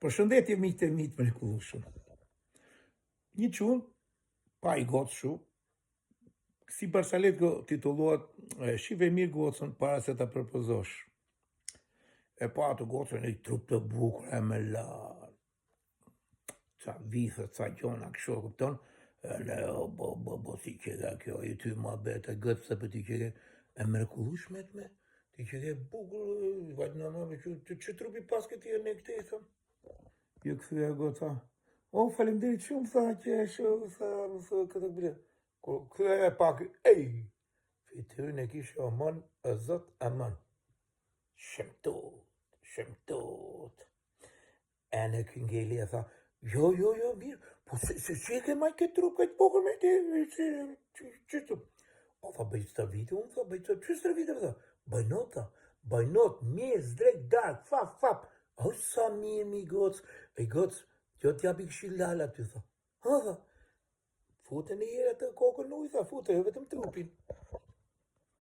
Përshëndetje miqtë e mitë mrekullueshëm. Një çun, pa I gocë shu, si Barsaletgo titullohet "Shive mirë gocën para se ta përpozosh". E pa atë gocën I trup të bukur e me larë. Ca vithët, ca gjona, kështu e kupton? Ne bo si që ka kjo, I ty ma bete gëtë se për ti që e mrekullueshme me, ti që ke bukur, vajtë në mëve që trupi pas këti e ne këte, thëm. Ju këthy e goca. O, faleminderit shumë, tha që e shoh, tha këtë bile. Kur këthy e pak, ej, fytyrën e kishte Oman, e zot aman. Shëmtut. E në këngeli e tha, jo, mirë, po se që e ke maj këtë trup, këtë bukur me ti, qështu? O, tha, bëjtë të vitë, unë, tha, bëjtë të qështë të vitë, tha, bëjnot, mirë, zdrejt, dark, fap. O, sa mirë, mi gocë, e gocë, që t'ja pi këshin lala, ty, tha. Ha, tha, fute në jere të kokën në ujë, tha, fute, vetëm trupin.